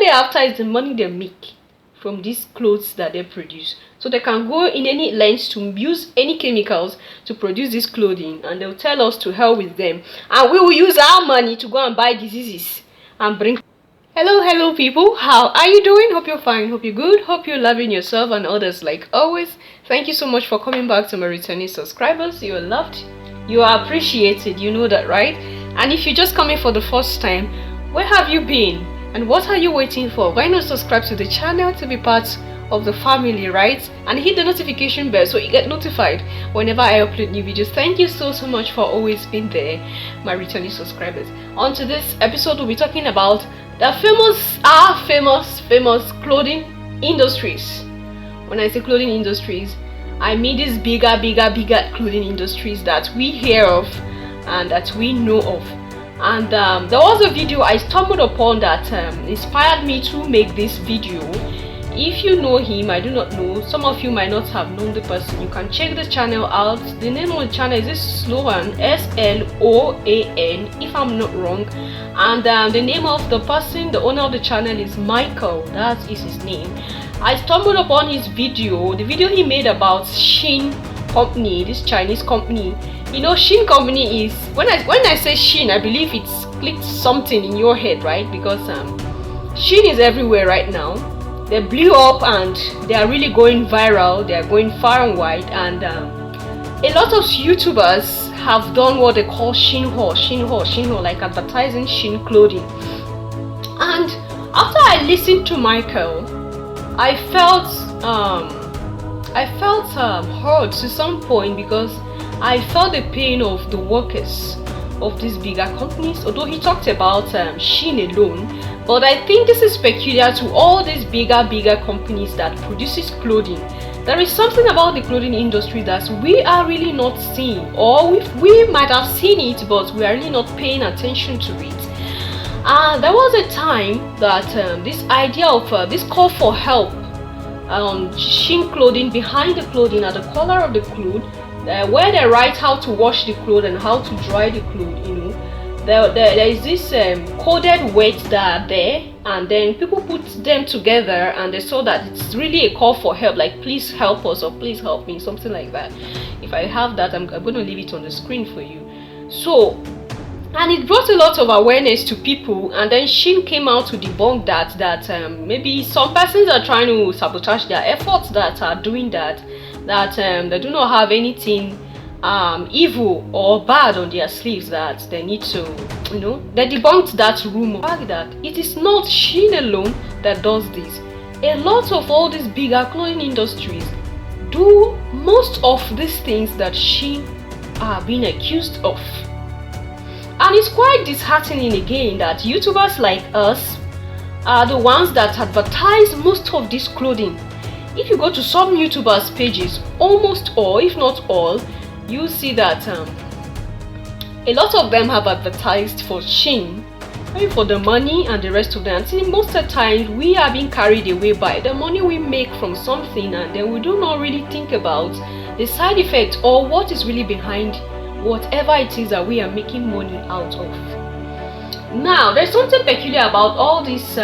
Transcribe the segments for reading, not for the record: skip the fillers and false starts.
they're after is the money they make from these clothes that they produce. So they can go in any lengths to use any chemicals to produce this clothing, and they'll tell us to hell with them, and we will use our money to go and buy diseases and bring. Hello people, how are you doing? Hope you're fine, hope you're good, hope you're loving yourself and others like always. Thank you so much for coming back to my returning subscribers. You are loved, you are appreciated, you know that, right? And if you're just coming for the first time, where have you been and what are you waiting for? Why not subscribe to the channel to be part of the family, right? And hit the notification bell so you get notified whenever I upload new videos. Thank you so much for always being there, my returning subscribers. On to this episode, we'll be talking about the famous clothing industries. When I say clothing industries, I mean these bigger clothing industries that we hear of and that we know of. And there was a video I stumbled upon that inspired me to make this video. If you know him, I do not know, some of you might not have known the person, you can check the channel out. The name of the channel is Sloan, S-L-O-A-N, if I'm not wrong. And the name of the person, the owner of the channel, is Michael. That is his name. I stumbled upon his video, the video he made about SHIEN company, this Chinese company. You know, SHIEN company is, when I say SHIEN, I believe it's clicked something in your head, right? Because SHIEN is everywhere right now. They blew up and they are really going viral. They are going far and wide, and a lot of YouTubers have done what they call SHIEN haul, like advertising SHIEN clothing. And after I listened to Michael, I felt hurt to some point, because I felt the pain of the workers of these bigger companies. Although he talked about SHIEN alone, but I think this is peculiar to all these bigger companies that produces clothing. There is something about the clothing industry that we are really not seeing, or we might have seen it, but we are really not paying attention to it. There was a time that this idea of this call for help on SHIEN clothing, behind the clothing, at the collar of the cloth, where they write how to wash the clothes and how to dry the clothes. You know, there is this coded words that are there, and then people put them together and they saw that it's really a call for help, like please help us or please help me, something like that. If I have that, I'm going to leave it on the screen for you. So, and it brought a lot of awareness to people, and then SHIEN came out to debunk that maybe some persons are trying to sabotage their efforts that are doing that they do not have anything evil or bad on their sleeves that they need to, you know. They debunked that rumor, that it is not SHIEN alone that does this. A lot of all these bigger clothing industries do most of these things that SHIEN are being accused of. And it's quite disheartening again that YouTubers like us are the ones that advertise most of this clothing. If you go to some YouTubers' pages, almost all, if not all, you see that a lot of them have advertised for SHIEN, maybe for the money and the rest of them. And most of the time we are being carried away by the money we make from something, and then we do not really think about the side effect or what is really behind whatever it is that we are making money out of. Now, there's something peculiar about all these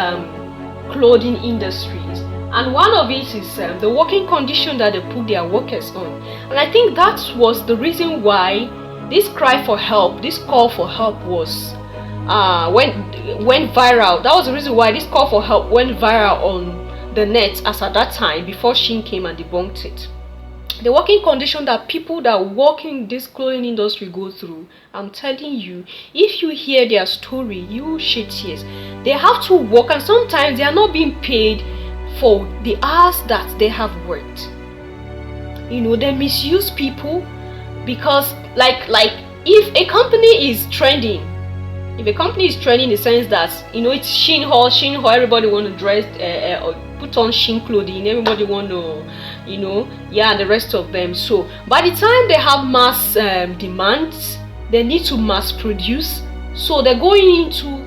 clothing industries, and one of it is the working condition that they put their workers on. And I think that was the reason why this cry for help, this call for help went viral. That was the reason why this call for help went viral on the net as at that time, before SHIEN came and debunked it. The working condition that people that work in this clothing industry go through, I'm telling you, if you hear their story, you shed tears. They have to work, and sometimes they are not being paid for the hours that they have worked. You know, they misuse people, because like if a company is trending, in the sense that, you know, it's SHIEN haul, everybody want to dress or put on SHIEN clothing, everybody want to, you know, yeah, and the rest of them. So by the time they have mass demands, they need to mass produce, so they're going into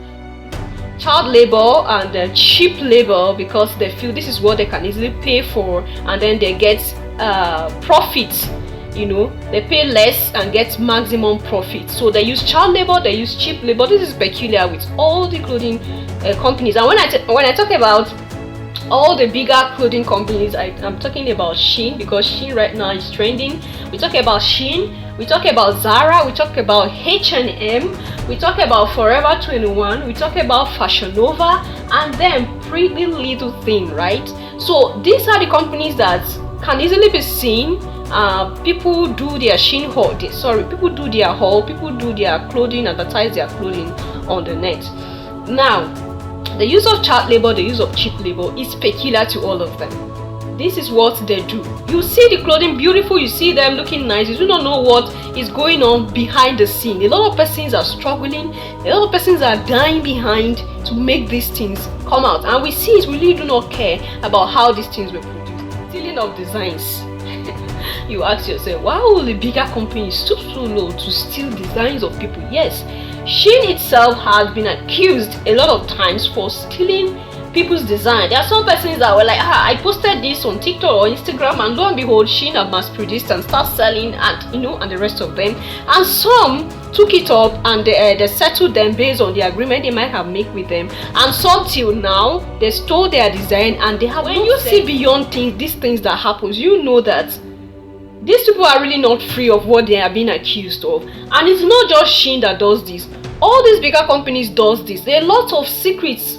child labor and cheap labor, because they feel this is what they can easily pay for, and then they get profits they pay less and get maximum profit. So they use child labor, they use cheap labor. This is peculiar with all the clothing companies. And when I talk about all the bigger clothing companies, I'm talking about SHIEN, because SHIEN right now is trending. We talk about SHIEN, we talk about Zara, we talk about H&M, we talk about Forever 21, we talk about Fashion Nova, and then Pretty Little Thing, right? So these are the companies that can easily be seen. People do their SHIEN haul, people do their haul, people do their clothing, advertise their clothing on the net. Now, the use of child labor, the use of cheap labor is peculiar to all of them. This is what they do. You see the clothing beautiful, you see them looking nice, you do not know what is going on behind the scene. A lot of persons are struggling, a lot of persons are dying behind to make these things come out, and we see it, we really do not care about how these things were produced. Stealing of designs. You ask yourself, why will the bigger companies stoop so low to steal designs of people? Yes, SHIEN itself has been accused a lot of times for stealing people's design. There are some persons that were like, I posted this on TikTok or Instagram, and lo and behold, SHIEN have mass produced and start selling, and and the rest of them. And some took it up and they settled them based on the agreement they might have made with them. And some till now, they stole their design and they have. When you see beyond these things that happens, you know that these people are really not free of what they are being accused of. And it's not just SHIEN that does this. All these bigger companies does this. There are lots of secrets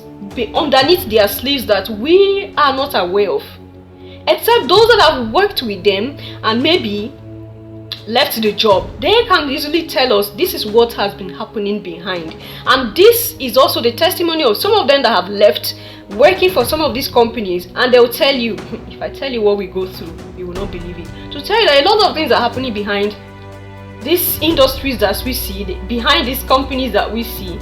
underneath their sleeves that we are not aware of, except those that have worked with them and maybe left the job. They can easily tell us this is what has been happening behind. And this is also the testimony of some of them that have left working for some of these companies, and they'll tell you, if I tell you what we go through, you will not believe it. To tell you that a lot of things are happening behind these industries that we see, behind these companies that we see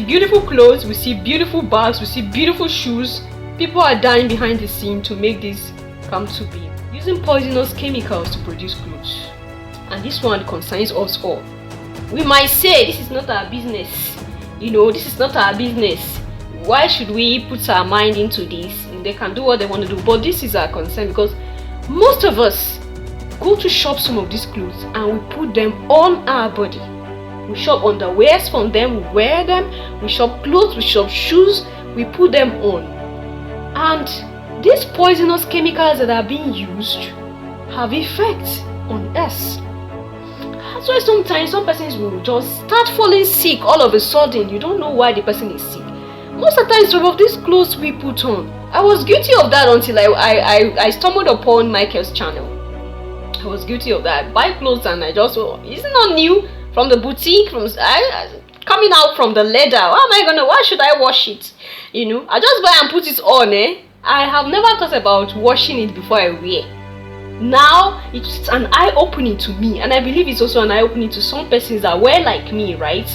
beautiful clothes, we see beautiful bags, we see beautiful shoes. People are dying behind the scene to make this come to be, using poisonous chemicals to produce clothes. And this one concerns us all. We might say this is not our business, this is not our business. Why should we put our mind into this? They can do what they want to do, but this is our concern, because most of us go to shop some of these clothes and we put them on our body. We shop underwears from them, we wear them, we shop clothes, we shop shoes, we put them on. And these poisonous chemicals that are being used have effects on us. That's why sometimes some persons will just start falling sick all of a sudden. You don't know why the person is sick. Most of the time, some of these clothes we put on, I was guilty of that until I stumbled upon Michael's channel. I was guilty of that. Buy clothes and I just, it's not new, from the boutique, coming out from the leather. Why should I wash it? I just buy and put it on. I have never thought about washing it before I wear. Now it's an eye-opening to me, and I believe it's also an eye-opening to some persons that wear like me, right?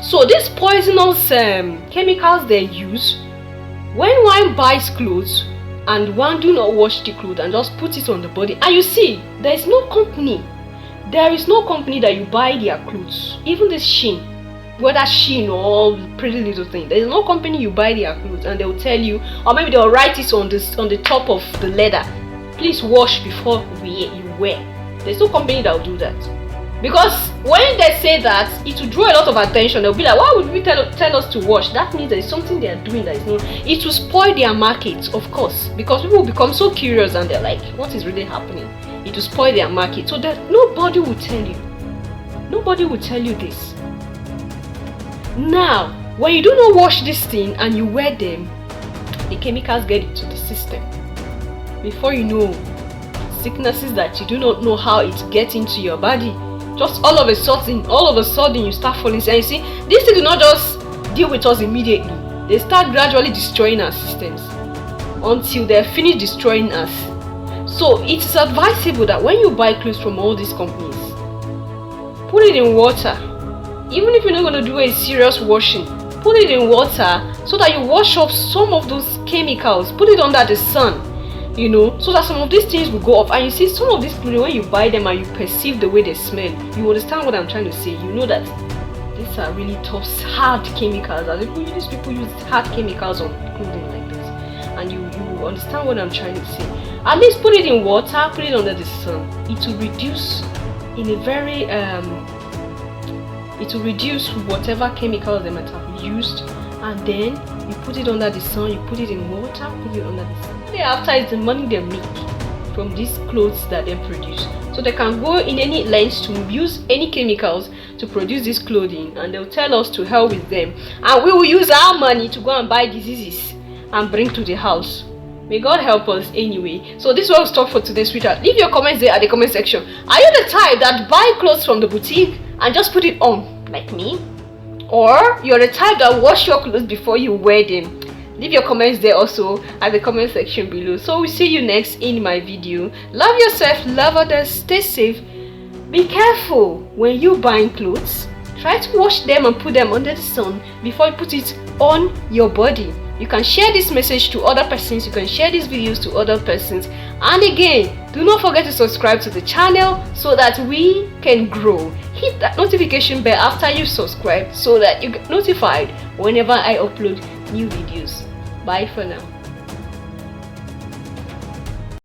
So these poisonous chemicals they use, when one buys clothes and one do not wash the clothes and just put it on the body, and you see, there is no company that you buy their clothes, even this SHIEN, whether SHIEN or Pretty Little Thing, there is no company you buy their clothes and they'll tell you, or maybe they'll write it on the top of the leather, please wash before you wear. There's no company that will do that. Because when they say that, it will draw a lot of attention. They'll be like, why would we tell us to wash? That means there is something they are doing that is not. It will spoil their market, of course, because people will become so curious and they're like, what is really happening? It will spoil their market. So that nobody will tell you. Nobody will tell you this. Now, when you do not wash this thing and you wear them, the chemicals get into the system. Before you know, sicknesses that you do not know how it gets into your body, just all of a sudden you start falling sick. And you see, these things do not just deal with us immediately. They start gradually destroying our systems until they finish destroying us. So it is advisable that when you buy clothes from all these companies, put it in water. Even if you're not going to do a serious washing, put it in water so that you wash off some of those chemicals. Put it under the sun, so that some of these things will go off. And you see, some of these clothing, when you buy them and you perceive the way they smell, you understand what I'm trying to say. You know that these are really tough, hard chemicals. These people use hard chemicals on clothing like this, and you understand what I'm trying to say. At least put it in water, put it under the sun. It will reduce in a very it will reduce whatever chemicals they might have used, and then you put it under the sun, you put it in water, put it under the sun. Thereafter is the money they make from these clothes that they produce. So they can go in any lengths to use any chemicals to produce this clothing, and they'll tell us to hell with them, and we will use our money to go and buy diseases and bring to the house. May God help us anyway. So this was talk for today, sweetheart. Leave your comments there at the comment section. Are you the type that buy clothes from the boutique and just put it on like me, or you're the type that wash your clothes before you wear them? Leave your comments there also at the comment section below. So we'll see you next in my video. Love yourself, love others, stay safe. Be careful when you buying clothes. Try to wash them and put them under the sun before you put it on your body. You can share this message to other persons, you can share these videos to other persons, and again, do not forget to subscribe to the channel so that we can grow. Hit that notification bell after you subscribe so that you get notified whenever I upload new videos. Bye for now.